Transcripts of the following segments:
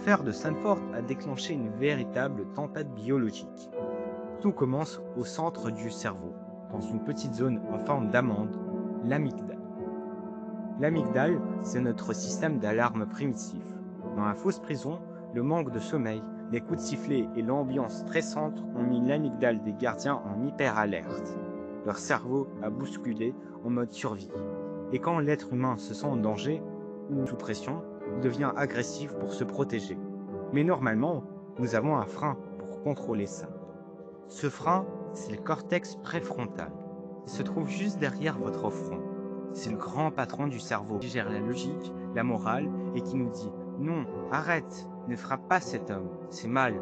L'affaire de Stanford a déclenché une véritable tempête biologique. Tout commence au centre du cerveau, dans une petite zone en forme d'amande, l'amygdale. L'amygdale, c'est notre système d'alarme primitif. Dans la fausse prison, le manque de sommeil, les coups de sifflet et l'ambiance stressante ont mis l'amygdale des gardiens en hyper-alerte. Leur cerveau a bousculé en mode survie. Et quand l'être humain se sent en danger ou sous pression, il devient agressif pour se protéger. Mais normalement, nous avons un frein pour contrôler ça. Ce frein, c'est le cortex préfrontal. Il se trouve juste derrière votre front. C'est le grand patron du cerveau qui gère la logique, la morale et qui nous dit « Non, arrête, ne frappe pas cet homme, c'est mal ».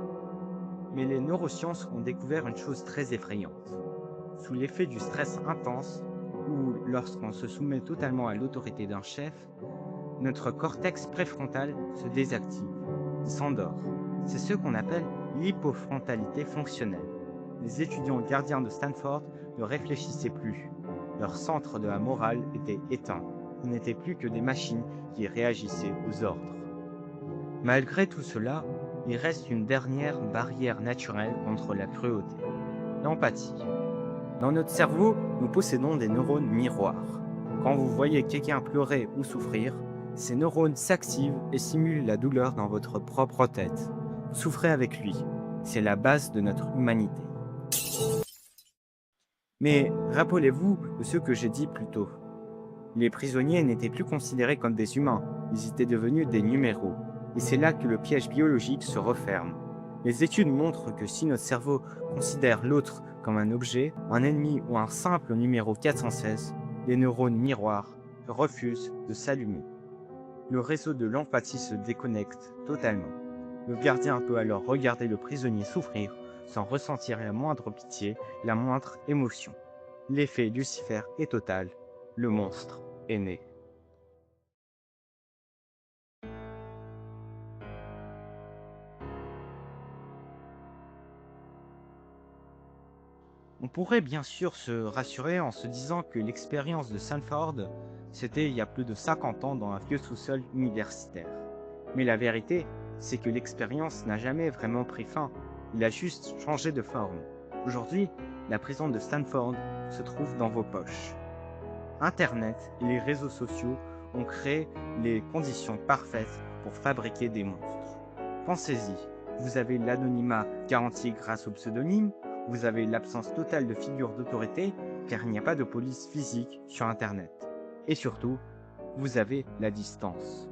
Mais les neurosciences ont découvert une chose très effrayante. Sous l'effet du stress intense, ou lorsqu'on se soumet totalement à l'autorité d'un chef, notre cortex préfrontal se désactive, il s'endort. C'est ce qu'on appelle l'hypofrontalité fonctionnelle. Les étudiants gardiens de Stanford ne réfléchissaient plus. Leur centre de la morale était éteint. Ils n'étaient plus que des machines qui réagissaient aux ordres. Malgré tout cela, il reste une dernière barrière naturelle contre la cruauté, l'empathie. Dans notre cerveau, nous possédons des neurones miroirs. Quand vous voyez quelqu'un pleurer ou souffrir, ces neurones s'activent et simulent la douleur dans votre propre tête. Souffrez avec lui. C'est la base de notre humanité. Mais rappelez-vous de ce que j'ai dit plus tôt. Les prisonniers n'étaient plus considérés comme des humains, ils étaient devenus des numéros. Et c'est là que le piège biologique se referme. Les études montrent que si notre cerveau considère l'autre comme un objet, un ennemi ou un simple numéro 416, les neurones miroirs refusent de s'allumer. Le réseau de l'empathie se déconnecte totalement. Le gardien peut alors regarder le prisonnier souffrir sans ressentir la moindre pitié, la moindre émotion. L'effet Lucifer est total, le monstre est né. On pourrait bien sûr se rassurer en se disant que l'expérience de Stanford, c'était il y a plus de 50 ans dans un vieux sous-sol universitaire. Mais la vérité, c'est que l'expérience n'a jamais vraiment pris fin, il a juste changé de forme. Aujourd'hui, la prison de Stanford se trouve dans vos poches. Internet et les réseaux sociaux ont créé les conditions parfaites pour fabriquer des monstres. Pensez-y, vous avez l'anonymat garanti grâce au pseudonyme, vous avez l'absence totale de figure d'autorité car il n'y a pas de police physique sur Internet. Et surtout, vous avez la distance.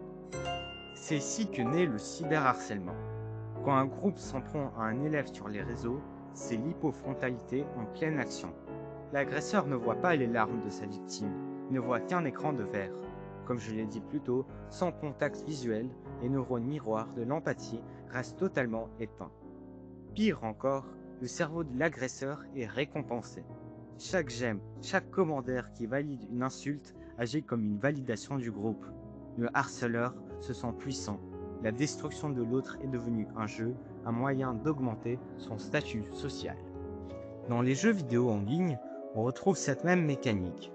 C'est ici que naît le cyberharcèlement. Quand un groupe s'en prend à un élève sur les réseaux, c'est l'hypofrontalité en pleine action. L'agresseur ne voit pas les larmes de sa victime, il ne voit qu'un écran de verre. Comme je l'ai dit plus tôt, sans contact visuel, les neurones miroirs de l'empathie restent totalement éteints. Pire encore, le cerveau de l'agresseur est récompensé. Chaque j'aime, chaque commentaire qui valide une insulte agit comme une validation du groupe. Le harceleur se sent puissant. La destruction de l'autre est devenue un jeu, un moyen d'augmenter son statut social. Dans les jeux vidéo en ligne, on retrouve cette même mécanique.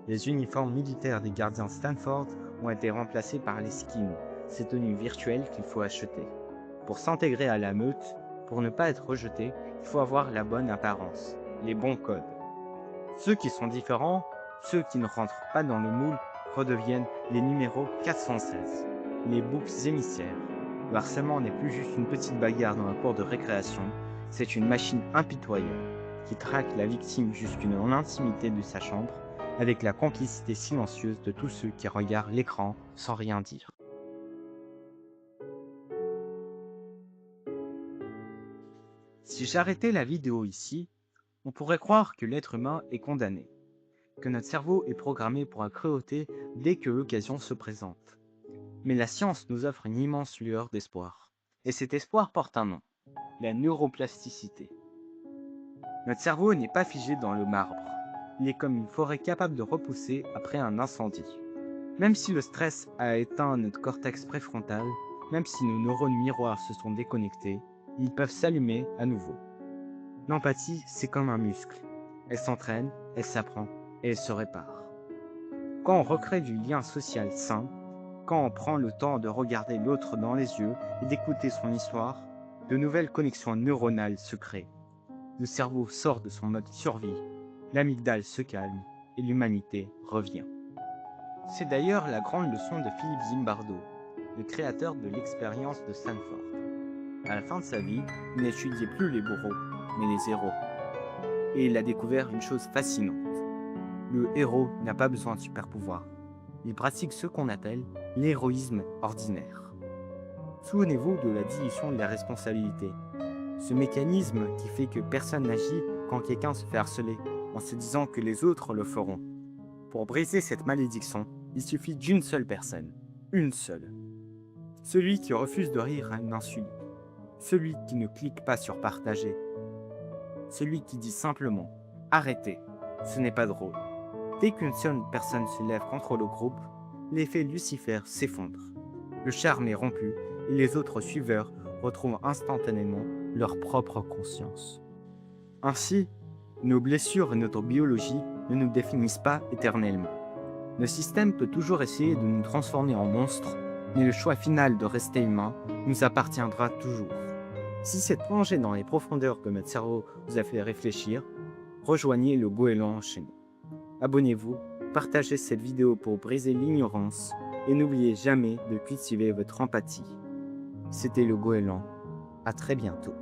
Les uniformes militaires des gardiens Stanford ont été remplacés par les skins, ces tenues virtuelles qu'il faut acheter. Pour s'intégrer à la meute, pour ne pas être rejeté, il faut avoir la bonne apparence, les bons codes. Ceux qui sont différents, ceux qui ne rentrent pas dans le moule, redeviennent les numéros 416, les boucs émissaires. Le harcèlement n'est plus juste une petite bagarre dans la cour de récréation, c'est une machine impitoyable qui traque la victime jusqu'à l'intimité de sa chambre, avec la complicité silencieuse de tous ceux qui regardent l'écran sans rien dire. Si j'arrêtais la vidéo ici, on pourrait croire que l'être humain est condamné, que notre cerveau est programmé pour la cruauté dès que l'occasion se présente. Mais la science nous offre une immense lueur d'espoir. Et cet espoir porte un nom, la neuroplasticité. Notre cerveau n'est pas figé dans le marbre. Il est comme une forêt capable de repousser après un incendie. Même si le stress a éteint notre cortex préfrontal, même si nos neurones miroirs se sont déconnectés, ils peuvent s'allumer à nouveau. L'empathie, c'est comme un muscle. Elle s'entraîne, elle s'apprend et elle se répare. Quand on recrée du lien social sain, Quand on prend le temps de regarder l'autre dans les yeux et d'écouter son histoire, de nouvelles connexions neuronales se créent. Le cerveau sort de son mode survie, l'amygdale se calme et l'humanité revient. C'est d'ailleurs la grande leçon de Philippe Zimbardo, le créateur de l'expérience de Stanford. À la fin de sa vie, il n'étudiait plus les bourreaux, mais les héros. Et il a découvert une chose fascinante. Le héros n'a pas besoin de super pouvoirs. Il pratique ce qu'on appelle l'héroïsme ordinaire. Souvenez-vous de la dilution de la responsabilité. Ce mécanisme qui fait que personne n'agit quand quelqu'un se fait harceler, en se disant que les autres le feront. Pour briser cette malédiction, il suffit d'une seule personne. Une seule. Celui qui refuse de rire à une insulte. Celui qui ne clique pas sur partager. Celui qui dit simplement « Arrêtez, ce n'est pas drôle ». Dès qu'une seule personne se lève contre le groupe, l'effet Lucifer s'effondre. Le charme est rompu et les autres suiveurs retrouvent instantanément leur propre conscience. Ainsi, nos blessures et notre biologie ne nous définissent pas éternellement. Le système peut toujours essayer de nous transformer en monstres, mais le choix final de rester humain nous appartiendra toujours. Si cette plongée dans les profondeurs de notre cerveau vous a fait réfléchir, rejoignez le goéland chez nous. Abonnez-vous, partagez cette vidéo pour briser l'ignorance et n'oubliez jamais de cultiver votre empathie. C'était le goéland. À très bientôt.